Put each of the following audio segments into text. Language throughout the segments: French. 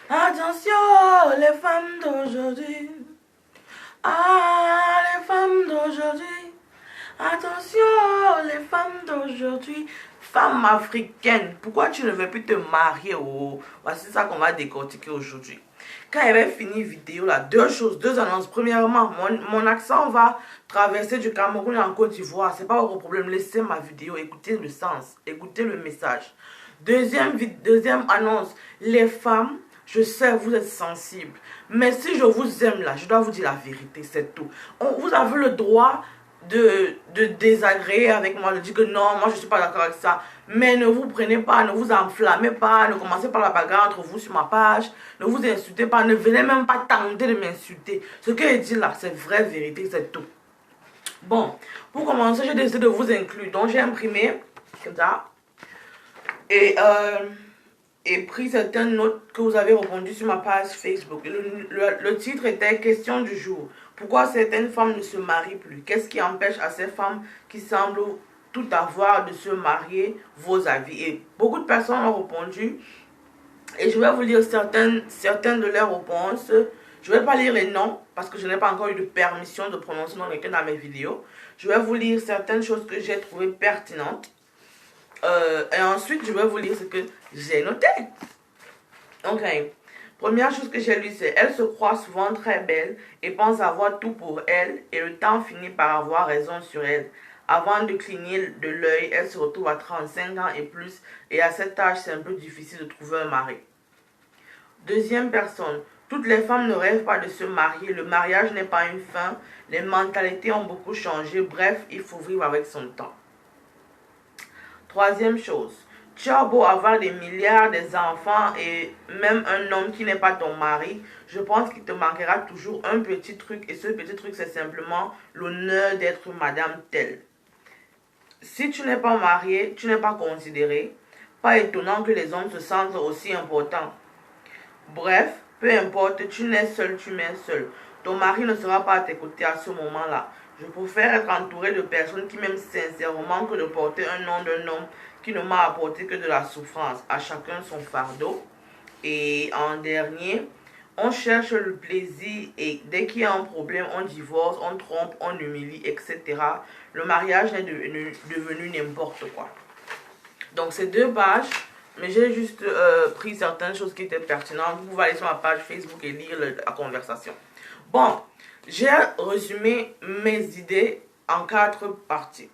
Attention, les femmes d'aujourd'hui. Ah, les femmes d'aujourd'hui. Attention, les femmes d'aujourd'hui. Femme africaine, pourquoi tu ne veux plus te marier? Oh, voici ça qu'on va décortiquer aujourd'hui. Quand elle va finir vidéo, là, deux choses, deux annonces. Premièrement, mon accent va traverser du Cameroun en Côte d'Ivoire. C'est pas votre problème. Laissez ma vidéo, écoutez le sens, écoutez le message. Deuxième annonce, les femmes, je sais, vous êtes sensibles. Mais si je vous aime là, je dois vous dire la vérité, c'est tout. Vous avez le droit de désagréer avec moi, de dire que non, moi je ne suis pas d'accord avec ça. Mais ne vous prenez pas, ne vous enflammez pas, ne commencez pas la bagarre entre vous sur ma page, ne vous insultez pas, ne venez même pas tenter de m'insulter. Ce que je dis là, c'est vraie vérité, c'est tout. Bon, pour commencer, j'ai décidé de vous inclure. Donc j'ai imprimé, comme ça, et pris certaines notes que vous avez répondues sur ma page Facebook. Le titre était Question du jour. Pourquoi certaines femmes ne se marient plus? Qu'est-ce qui empêche à ces femmes qui semblent tout avoir de se marier? Vos avis. Et beaucoup de personnes ont répondu. Et je vais vous lire certaines de leurs réponses. Je ne vais pas lire les noms parce que je n'ai pas encore eu de permission de prononcer nom quelqu'un dans mes vidéos. Je vais vous lire certaines choses que j'ai trouvées pertinentes. Et ensuite, je vais vous lire ce que j'ai noté. Ok. Première chose que j'ai lu, c'est elle se croit souvent très belle et pense avoir tout pour elle et le temps finit par avoir raison sur elle. Avant de cligner de l'œil, elle se retrouve à 35 ans et plus et à cet âge, c'est un peu difficile de trouver un mari. Deuxième personne, toutes les femmes ne rêvent pas de se marier. Le mariage n'est pas une fin. Les mentalités ont beaucoup changé. Bref, il faut vivre avec son temps. Troisième chose, tu as beau avoir des milliards, des enfants et même un homme qui n'est pas ton mari, je pense qu'il te manquera toujours un petit truc et ce petit truc c'est simplement l'honneur d'être madame telle. Si tu n'es pas marié, tu n'es pas considéré, pas étonnant que les hommes se sentent aussi importants. Bref, peu importe, tu nais seul, tu mets seul. Ton mari ne sera pas à tes côtés à ce moment-là. Je préfère être entouré de personnes qui m'aiment sincèrement que de porter un nom d'un homme qui ne m'a apporté que de la souffrance. À chacun son fardeau. Et en dernier, on cherche le plaisir et dès qu'il y a un problème, on divorce, on trompe, on humilie, etc. Le mariage est devenu n'importe quoi. Donc ces deux pages, mais j'ai juste pris certaines choses qui étaient pertinentes. Vous pouvez aller sur ma page Facebook et lire la conversation. Bon, j'ai résumé mes idées en 4 parties.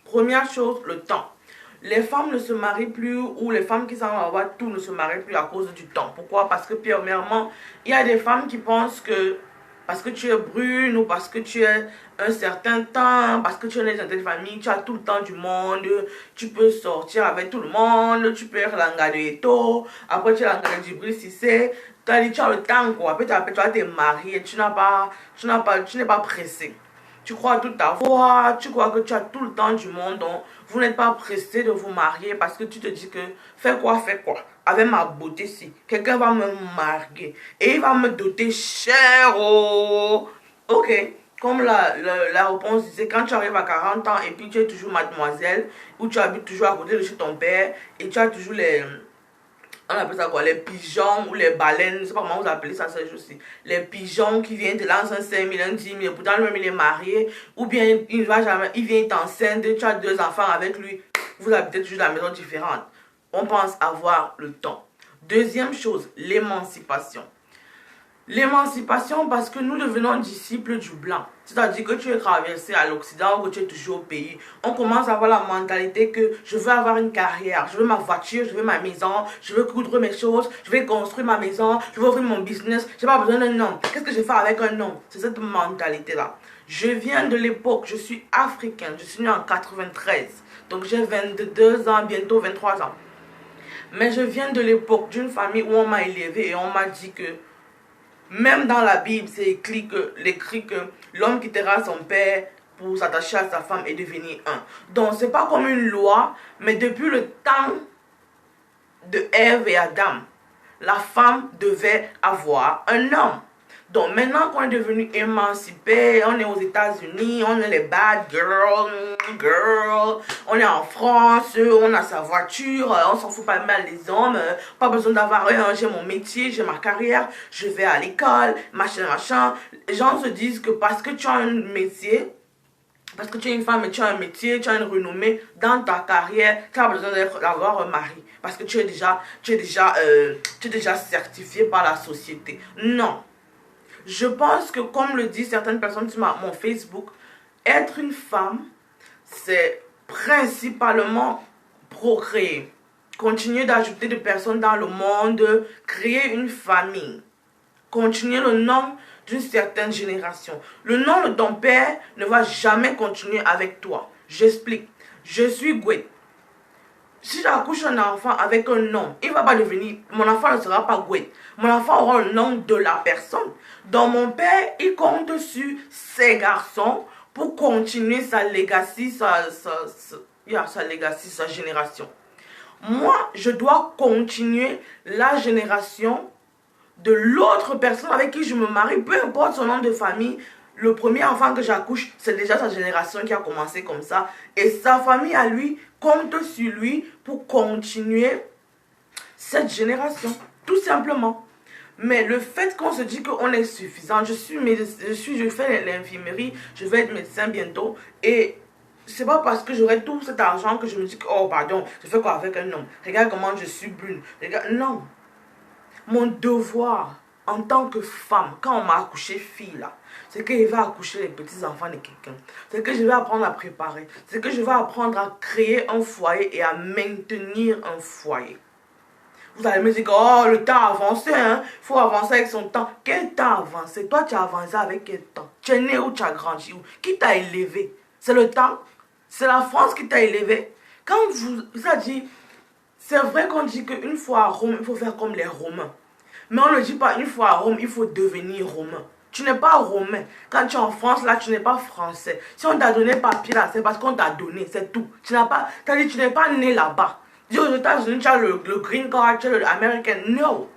Première chose, le temps. Les femmes ne se marient plus ou les femmes qui semblent avoir tout ne se marient plus à cause du temps. Pourquoi? Parce que premièrement, il y a des femmes qui pensent que parce que tu es brune ou parce que tu es un certain temps, parce que tu es une certaine famille, tu as tout le temps du monde, tu peux sortir avec tout le monde, tu peux être l'anga de Eto, après tu es l'anga de Djibril Cissé, tu as le temps quoi, après tu vas te marier, tu n'es pas pressé. Tu crois tout avoir, tu crois que tu as tout le temps du monde, donc vous n'êtes pas pressé de vous marier parce que tu te dis que fais quoi, avec ma beauté si, quelqu'un va me marier et il va me doter cher, oh. Ok, comme la réponse disait, quand tu arrives à 40 ans et puis tu es toujours mademoiselle, ou tu habites toujours à côté de chez ton père et tu as toujours on appelle ça quoi, les pigeons ou les baleines, je ne sais pas comment vous appelez ça, ces jours-ci. Les pigeons qui viennent te lancer un 5 000, un 10 000, pourtant lui-même il est marié, ou bien il va jamais, il vient t'enceinte, tu as 2 enfants avec lui, vous habitez toujours dans la maison différente. On pense avoir le temps. Deuxième chose, l'émancipation. L'émancipation parce que nous devenons disciples du blanc. C'est-à-dire que tu es traversé à l'Occident ou que tu es toujours au pays. On commence à avoir la mentalité que je veux avoir une carrière, je veux ma voiture, je veux ma maison, je veux coudre mes choses, je veux construire ma maison, je veux ouvrir mon business. Je n'ai pas besoin d'un homme. Qu'est-ce que je fais avec un homme? C'est cette mentalité-là. Je viens de l'époque, je suis africaine, je suis née en 93. Donc j'ai 22 ans, bientôt 23 ans. Mais je viens de l'époque d'une famille où on m'a élevé et on m'a dit que même dans la Bible, c'est écrit que l'homme quittera son père pour s'attacher à sa femme et devenir un. Donc, ce n'est pas comme une loi, mais depuis le temps de Ève et Adam, la femme devait avoir un homme. Donc maintenant qu'on est devenu émancipé, on est aux États-Unis, on est les bad girls, on est en France, on a sa voiture, on s'en fout pas mal les hommes, pas besoin d'avoir rien, j'ai mon métier, j'ai ma carrière, je vais à l'école, machin. Les gens se disent que parce que tu as un métier, parce que tu es une femme et tu as un métier, tu as une renommée dans ta carrière, tu as besoin d'avoir un mari. Parce que tu es déjà certifié par la société. Non. Je pense que, comme le disent certaines personnes sur mon Facebook, être une femme, c'est principalement procréer. Continuer d'ajouter des personnes dans le monde, créer une famille. Continuer le nom d'une certaine génération. Le nom de ton père ne va jamais continuer avec toi. J'explique. Je suis Gwe. Si j'accouche un enfant avec un nom, il ne va pas devenir, mon enfant ne sera pas Gwe. Mon enfant aura le nom de la personne. Donc mon père, il compte sur ses garçons pour continuer sa legacy, sa génération. Moi, je dois continuer la génération de l'autre personne avec qui je me marie, peu importe son nom de famille. Le premier enfant que j'accouche, c'est déjà sa génération qui a commencé comme ça. Et sa famille à lui compte sur lui pour continuer cette génération. Tout simplement. Mais le fait qu'on se dit qu'on est suffisant, je fais l'infirmerie, je vais être médecin bientôt. Et c'est pas parce que j'aurai tout cet argent que je me dis que, oh pardon, je fais quoi avec un homme? Regarde comment je suis brune. Regarde, non. Mon devoir en tant que femme, quand on m'a accouché fille là, c'est que je vais accoucher les petits enfants de quelqu'un. C'est que je vais apprendre à préparer. C'est que je vais apprendre à créer un foyer et à maintenir un foyer. Vous allez me dire que oh, le temps a avancé, hein? Il faut avancer avec son temps. Quel temps a avancé? Toi, tu as avancé avec quel temps? Tu es né où, tu as grandi où? Qui t'a élevé? C'est le temps? C'est la France qui t'a élevé? Quand ça dit, c'est vrai qu'on dit qu'une fois à Rome, il faut faire comme les Romains. Mais on ne dit pas une fois à Rome, il faut devenir romain. Tu n'es pas romain. Quand tu es en France, là, tu n'es pas français. Si on t'a donné papier, là, c'est parce qu'on t'a donné, c'est tout. Tu n'es pas né là-bas. Dis aux États-Unis, tu as le green card, tu as l'américain. No.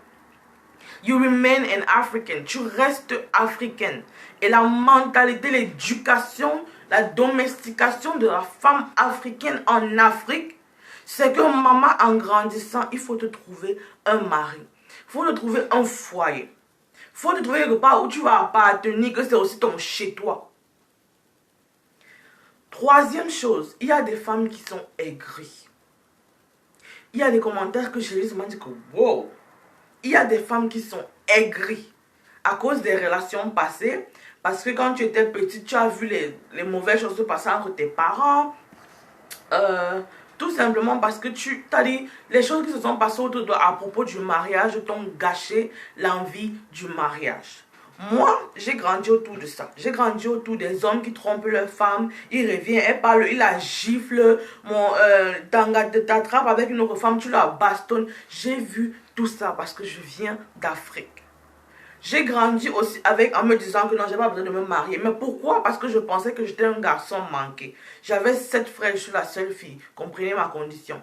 You remain an African. Tu restes africaine. Et la mentalité, l'éducation, la domestication de la femme africaine en Afrique, c'est que maman, en grandissant, il faut te trouver un mari. Il faut te trouver un foyer. Il faut te trouver quelque part où tu vas appartenir, que c'est aussi ton chez-toi. Troisième chose, il y a des femmes qui sont aigries. Il y a des commentaires que je lis, je me dis que wow. Il y a des femmes qui sont aigries à cause des relations passées. Parce que quand tu étais petite, tu as vu les mauvaises choses se passer entre tes parents. Tout simplement parce que tu t'as dit les choses qui se sont passées autour de toi à propos du mariage t'ont gâché l'envie du mariage. Moi, j'ai grandi autour de ça. J'ai grandi autour des hommes qui trompent leurs femmes. Il revient, elle parle, il la gifle. T'attrapes avec une autre femme, tu la bastonnes. J'ai vu tout ça parce que je viens d'Afrique. J'ai grandi aussi en me disant que non, j'ai pas besoin de me marier. Mais pourquoi? Parce que je pensais que j'étais un garçon manqué. J'avais 7 frères, je suis la seule fille. Comprenez ma condition.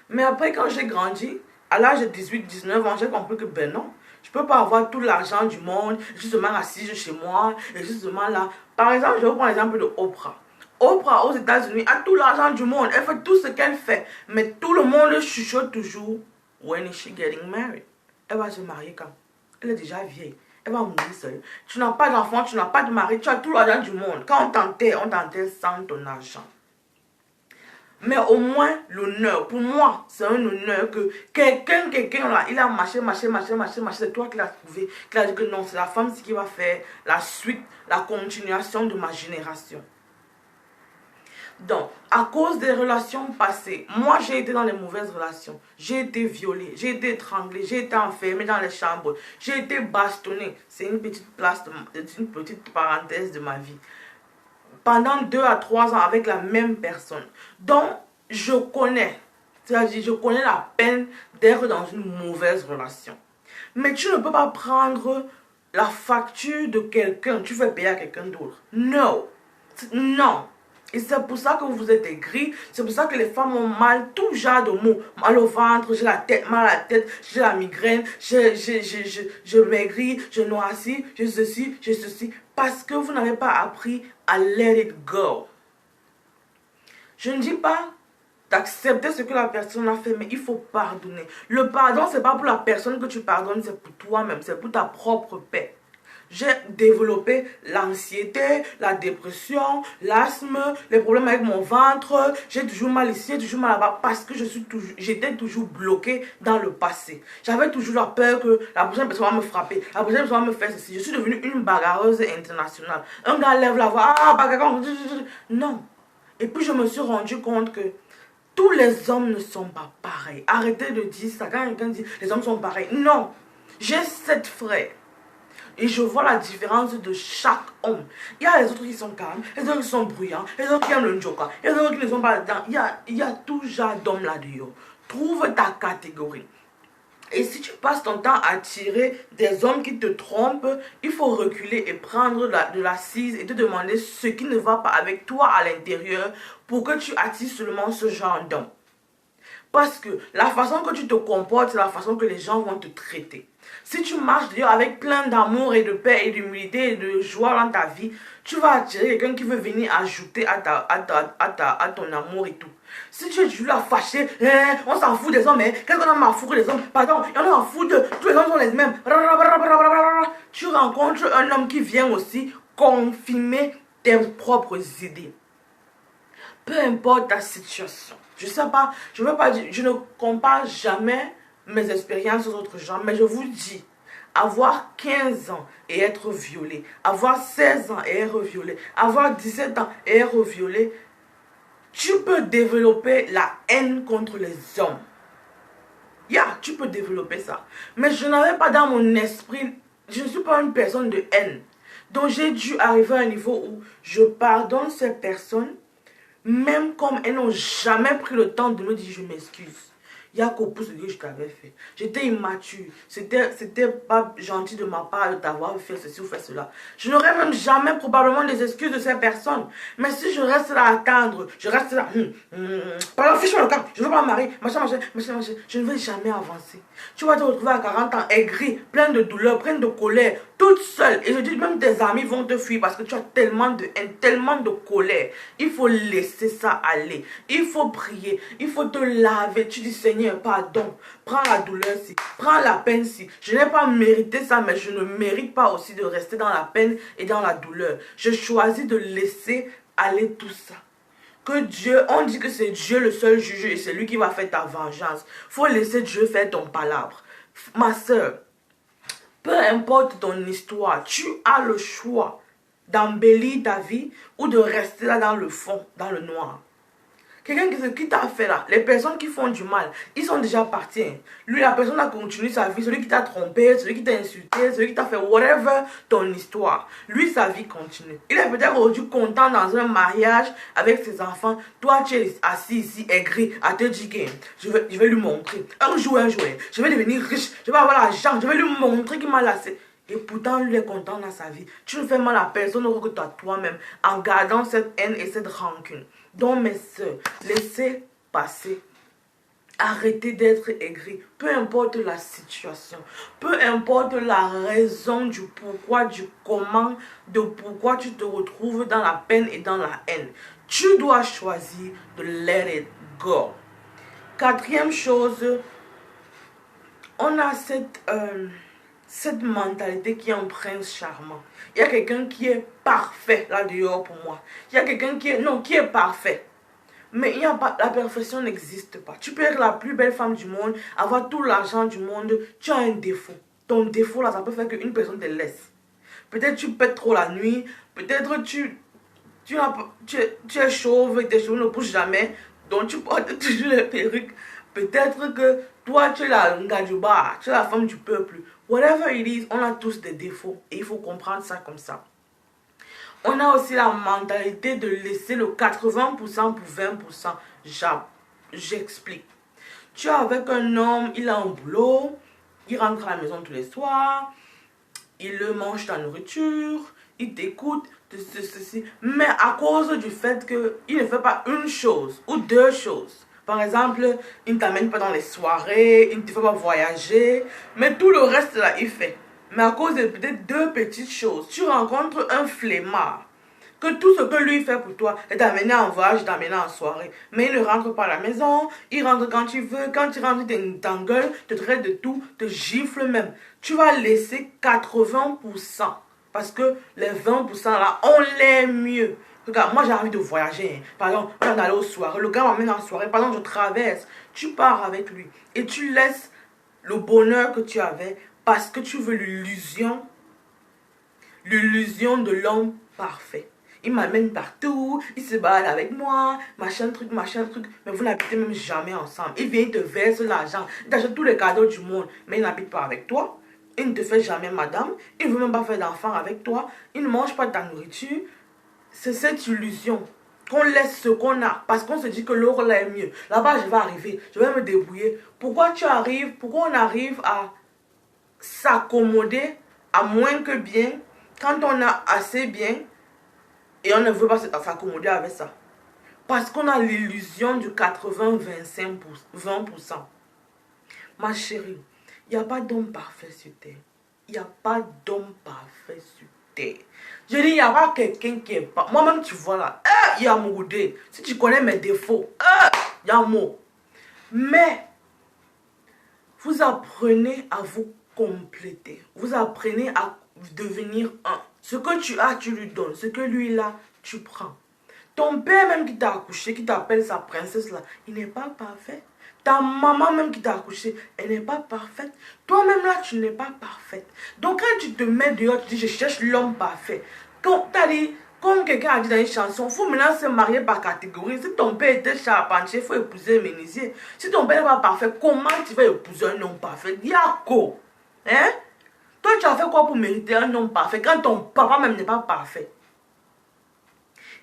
Mais après, quand j'ai grandi, à l'âge de 18-19 ans, j'ai compris que ben non, je peux pas avoir tout l'argent du monde, justement assise chez moi, et justement là. Par exemple, je vais prendre l'exemple de Oprah. Oprah aux États-Unis a tout l'argent du monde, elle fait tout ce qu'elle fait. Mais tout le monde chuchote toujours, when is she getting married? Elle va se marier quand? Elle est déjà vieille. Elle va mourir seule. Tu n'as pas d'enfant, tu n'as pas de mari, tu as tout l'argent du monde. Quand on t'enterre sans ton argent. Mais au moins, l'honneur, pour moi, c'est un honneur que quelqu'un là, il a marché, c'est toi qui l'as trouvé. Qui a dit que non, c'est la femme qui va faire la suite, la continuation de ma génération. Donc, à cause des relations passées, moi j'ai été dans les mauvaises relations. J'ai été violée, j'ai été étranglée, j'ai été enfermée dans les chambres, j'ai été bastonnée. C'est une petite parenthèse de ma vie. Pendant 2 à 3 ans avec la même personne. Donc, je connais. C'est-à-dire, je connais la peine d'être dans une mauvaise relation. Mais tu ne peux pas prendre la facture de quelqu'un, tu fais payer à quelqu'un d'autre. Non. Non. Et c'est pour ça que vous êtes aigris, c'est pour ça que les femmes ont mal, tout genre de mots. Mal au ventre, j'ai la tête, mal à la tête, j'ai la migraine, je maigris, je noircis, je ceci, je ceci. Parce que vous n'avez pas appris à let it go. Je ne dis pas d'accepter ce que la personne a fait, mais il faut pardonner. Le pardon, c'est pas pour la personne que tu pardonnes, c'est pour toi-même, c'est pour ta propre paix. J'ai développé l'anxiété, la dépression, l'asthme, les problèmes avec mon ventre. J'ai toujours mal ici, j'ai toujours mal là-bas parce que j'étais toujours bloquée dans le passé. J'avais toujours la peur que la prochaine personne va me frapper, la prochaine personne va me faire ceci. Je suis devenue une bagarreuse internationale. Un gars lève la voix, ah, bagarre, non. Et puis je me suis rendu compte que tous les hommes ne sont pas pareils. Arrêtez de dire ça. Quand quelqu'un dit les hommes sont pareils, non. J'ai 7 frères. Et je vois la différence de chaque homme. Il y a les autres qui sont calmes, les autres qui sont bruyants, les autres qui aiment le njoka, les autres qui ne sont pas dedans. Il y a tout genre d'hommes là-dedans. Trouve ta catégorie. Et si tu passes ton temps à tirer des hommes qui te trompent, il faut reculer et prendre de l'assise et te demander ce qui ne va pas avec toi à l'intérieur pour que tu attires seulement ce genre d'homme. Parce que la façon que tu te comportes, c'est la façon que les gens vont te traiter. Si tu marches d'ailleurs avec plein d'amour et de paix et d'humilité et de joie dans ta vie, tu vas attirer quelqu'un qui veut venir ajouter à ton amour et tout. Si tu es toujours là fâché, on s'en fout des hommes, qu'est-ce qu'on a à foutre des hommes? Pardon, il y en a à foutre, tous les hommes sont les mêmes. Tu rencontres un homme qui vient aussi confirmer tes propres idées. Peu importe ta situation. Je sais pas, je ne compare jamais mes expériences aux autres gens, mais je vous dis, avoir 15 ans et être violé, avoir 16 ans et être violé, avoir 17 ans et être violé, tu peux développer la haine contre les hommes. Tu peux développer ça. Mais je n'avais pas dans mon esprit, je ne suis pas une personne de haine. Donc j'ai dû arriver à un niveau où je pardonne ces personnes, même comme elles n'ont jamais pris le temps de me dire je m'excuse. Il y a qu'au pouce ce que je t'avais fait. J'étais immature. C'était pas gentil de ma part de t'avoir fait ceci ou fait cela. Je n'aurais même jamais probablement des excuses de ces personnes. Mais si je reste là à attendre, je reste là, pardon, fiche-moi le camp, je ne veux pas me marier, machin, je ne vais jamais avancer. Tu vas te retrouver à 40 ans aigri, plein de douleur, plein de colère, toute seule. Et je dis même tes amis vont te fuir parce que tu as tellement de haine, tellement de colère. Il faut laisser ça aller. Il faut prier, il faut te laver. Tu dis Seigneur, pardon, prends la douleur si, prends la peine si. Je n'ai pas mérité ça, mais je ne mérite pas aussi de rester dans la peine et dans la douleur. Je choisis de laisser aller tout ça. Que Dieu, on dit que c'est Dieu le seul juge et c'est lui qui va faire ta vengeance. Il faut laisser Dieu faire ton palabre. Ma soeur, peu importe ton histoire, tu as le choix d'embellir ta vie ou de rester là dans le fond, dans le noir. Quelqu'un qui t'a fait là, les personnes qui font du mal, ils sont déjà partis. Lui, la personne a continué sa vie, celui qui t'a trompé, celui qui t'a insulté, celui qui t'a fait whatever ton histoire. Lui, sa vie continue. Il est peut-être aujourd'hui content dans un mariage avec ses enfants. Toi, tu es assis ici, aigri, à te dire que je vais lui montrer. Un jour, je vais devenir riche, je vais avoir l'argent, je vais lui montrer qu'il m'a lassé. Et pourtant, lui est content dans sa vie. Tu ne fais mal à personne autre que toi-même en gardant cette haine et cette rancune. Donc, mes soeurs, laissez passer. Arrêtez d'être aigris. Peu importe la situation, peu importe la raison du pourquoi, du comment, de pourquoi tu te retrouves dans la peine et dans la haine. Tu dois choisir de let it go. Quatrième chose, on a cette mentalité qui est un prince charmant. Il y a quelqu'un qui est parfait là dehors pour moi. Il y a quelqu'un qui est parfait. Mais il y a pas, la perfection n'existe pas. Tu peux être la plus belle femme du monde, avoir tout l'argent du monde, tu as un défaut. Ton défaut là, ça peut faire qu'une personne te laisse. Peut-être tu pètes trop la nuit, peut-être tu es chauve et tes cheveux ne poussent jamais, donc tu portes toujours les perruques. Peut-être que toi tu es la Ngadjuba, tu es la femme du peuple. Whatever it is, on a tous des défauts et il faut comprendre ça comme ça. On a aussi la mentalité de laisser le 80% pour 20%. J'explique. Tu es avec un homme, il a un boulot, il rentre à la maison tous les soirs, il mange ta nourriture, il t'écoute, de ceci. Mais à cause du fait qu'il ne fait pas une chose ou deux choses. Par exemple, il ne t'amène pas dans les soirées, il ne te fait pas voyager, mais tout le reste là, il fait. Mais à cause de peut-être deux petites choses, tu rencontres un flemmard. Que tout ce que lui fait pour toi est t'amener en voyage, t'amener en soirée. Mais il ne rentre pas à la maison, il rentre quand il veut. Quand il rentre, il t'engueule, te traite de tout, te gifle même. Tu vas laisser 80%. Parce que les 20% là, on l'aime mieux. Regarde, moi j'ai envie de voyager. Hein. Par exemple, on est allé aux soirées. Le gars m'emmène en soirée. Par exemple, je traverse. Tu pars avec lui. Et tu laisses le bonheur que tu avais parce que tu veux l'illusion de l'homme parfait. Il m'amène partout, il se balade avec moi, machin truc, mais vous n'habitez même jamais ensemble. Il vient, il te verse l'argent, il t'achète tous les cadeaux du monde, mais il n'habite pas avec toi. Il ne te fait jamais madame, il ne veut même pas faire d'enfant avec toi, il ne mange pas de ta nourriture. C'est cette illusion qu'on laisse ce qu'on a, parce qu'on se dit que l'autre là est mieux. Là-bas, je vais arriver, je vais me débrouiller. Pourquoi on arrive à s'accommoder à moins que bien, quand on a assez bien, et on ne veut pas s'accommoder avec ça. Parce qu'on a l'illusion du 80-25%. Ma chérie, il n'y a pas d'homme parfait sur terre. Il n'y a pas d'homme parfait sur terre. Je dis, il n'y a pas quelqu'un qui est pas... Moi-même, tu vois là, il y a Moudé. Si tu connais mes défauts, il y a mot. Mais, vous apprenez à vous compléter. Vous apprenez à devenir un. Ce que tu as, tu lui donnes. Ce que lui là, tu prends. Ton père même qui t'a accouché, qui t'appelle sa princesse là, il n'est pas parfait. Ta maman même qui t'a accouché, elle n'est pas parfaite. Toi-même là, tu n'es pas parfaite. Donc quand tu te mets dehors, tu dis, je cherche l'homme parfait. Quand t'as dit, comme quelqu'un a dit dans une chanson, il faut maintenant se marier par catégorie. Si ton père était charpentier, il faut épouser un menuisier. Si ton père n'est pas parfait, comment tu vas épouser un homme parfait? Yako! Hein? Toi, tu as fait quoi pour mériter un homme parfait quand ton papa même n'est pas parfait?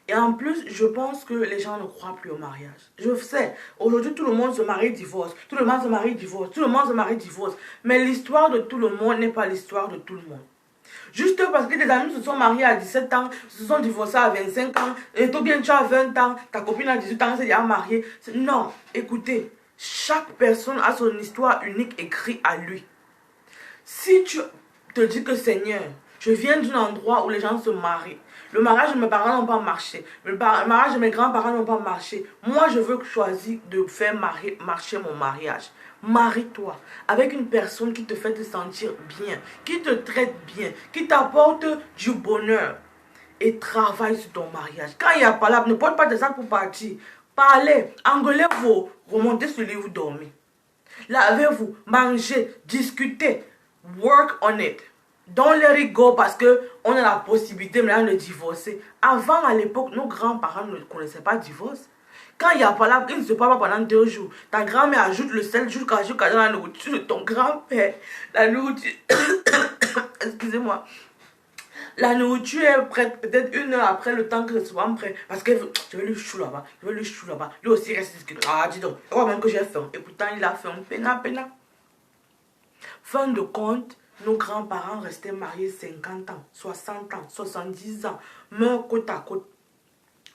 Et en plus, je pense que les gens ne croient plus au mariage. Je sais, aujourd'hui, tout le monde se marie, divorce. Tout le monde se marie, divorce. Tout le monde se marie, divorce. Mais l'histoire de tout le monde n'est pas l'histoire de tout le monde. Juste parce que tes amis se sont mariés à 17 ans, se sont divorcés à 25 ans, et toi bien tu as 20 ans, ta copine a 18 ans, elle s'est déjà mariée. Non, écoutez, chaque personne a son histoire unique écrite à lui. Si tu te dis que Seigneur, je viens d'un endroit où les gens se marient, le mariage de mes parents n'ont pas marché, le mariage de mes grands-parents n'ont pas marché, moi je veux choisir de faire marcher mon mariage. Marie-toi avec une personne qui te fait te sentir bien, qui te traite bien, qui t'apporte du bonheur. Et travaille sur ton mariage. Quand il y a pas là, ne porte pas des sacs pour partir. Parlez, engueulez-vous, remontez sur le lit, vous dormez. Lavez-vous, mangez, discutez. Work on it. Don't let it go parce qu'on a la possibilité maintenant de divorcer. Avant, à l'époque, nos grands-parents ne connaissaient pas le divorce. Quand il n'y a pas là, il ne se parle pas pendant 2 jours. Ta grand-mère ajoute le sel jusqu'à dans la nourriture de ton grand-père. La nourriture... Excusez-moi. La nourriture est prête peut-être 1 heure après le temps que ce soit prêt. Parce que je vais lui chou là-bas. Je vais lui chou là-bas. Lui aussi reste discuté. Ah, dis donc. Je crois même que j'ai faim. Et pourtant, il a faim. Pena. Fin de compte, nos grands-parents restaient mariés 50 ans, 60 ans, 70 ans, meurent côte à côte.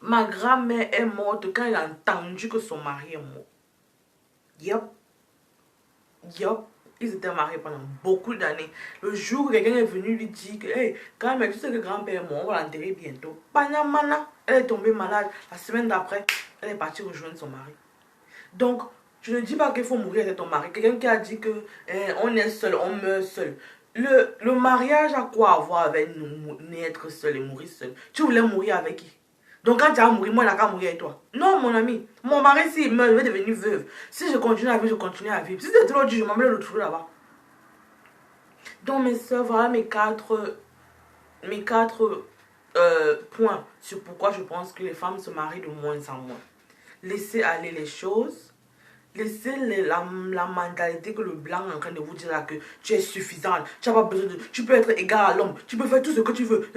Ma grand-mère est morte quand elle a entendu que son mari est mort. Yup. Ils étaient mariés pendant beaucoup d'années. Le jour où quelqu'un est venu lui dire que, hey, grand-mère, tu sais que grand-père est mort, on va l'enterrer bientôt. Panamana, elle est tombée malade. La semaine d'après, elle est partie rejoindre son mari. Donc, je ne dis pas qu'il faut mourir avec ton mari. Quelqu'un qui a dit que on est seul, on meurt seul. Le mariage a quoi à voir avec nous, être seul et mourir seul? Tu voulais mourir avec qui? Donc quand tu as mourir, moi, il n'a qu'à mourir avec toi. Non, mon ami. Mon mari, s'il meurt, je vais devenir veuve. Si je continue à vivre, je continue à vivre. Si c'est trop dur, je m'en vais le retrouver là-bas. Donc, mes soeurs, voilà mes quatre points sur pourquoi je pense que les femmes se marient de moins en moins. Laissez aller les choses. Laissez la mentalité que le blanc est en train de vous dire là, que tu es suffisante, tu n'as pas besoin de... Tu peux être égal à l'homme, tu peux faire tout ce que tu veux.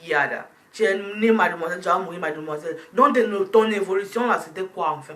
Yada. Tu es née mademoiselle, tu vas mourir mademoiselle. Donc ton évolution là, c'était quoi enfin?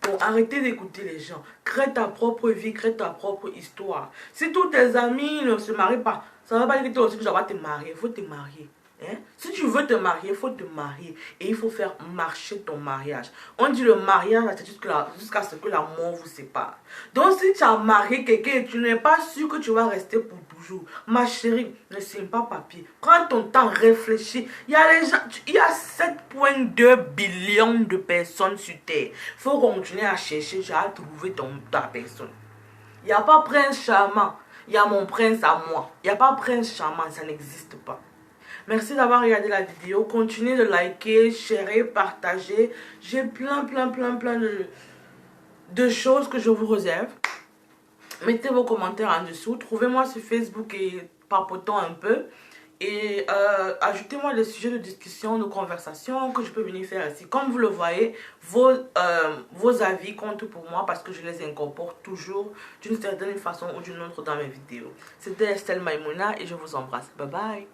Donc arrêtez d'écouter les gens. Crée ta propre vie, crée ta propre histoire. Si tous tes amis ne se marient pas, Ça ne veut pas dire que toi aussi tu dois te marier. Il faut te marier. Hein? Si tu veux te marier, il faut te marier. Et il faut faire marcher ton mariage. On dit le mariage, c'est jusqu'à ce que la mort vous sépare. Donc si tu as marié quelqu'un et tu n'es pas sûr que tu vas rester pour toujours, ma chérie, ne signe pas papier. Prends ton temps, réfléchis. Il y a 7,2 billions de personnes sur Terre. Il faut continuer à chercher, à trouver ta personne. Il n'y a pas prince charmant. Il y a mon prince à moi. Il n'y a pas prince charmant, ça n'existe pas. Merci d'avoir regardé la vidéo. Continuez de liker, sharer, partager. J'ai plein de choses que je vous réserve. Mettez vos commentaires en dessous. Trouvez-moi sur Facebook et papotons un peu. Et ajoutez-moi des sujets de discussion, de conversation que je peux venir faire ici. Comme vous le voyez, vos avis comptent pour moi parce que je les incorpore toujours d'une certaine façon ou d'une autre dans mes vidéos. C'était Estelle Maïmouna et je vous embrasse. Bye bye.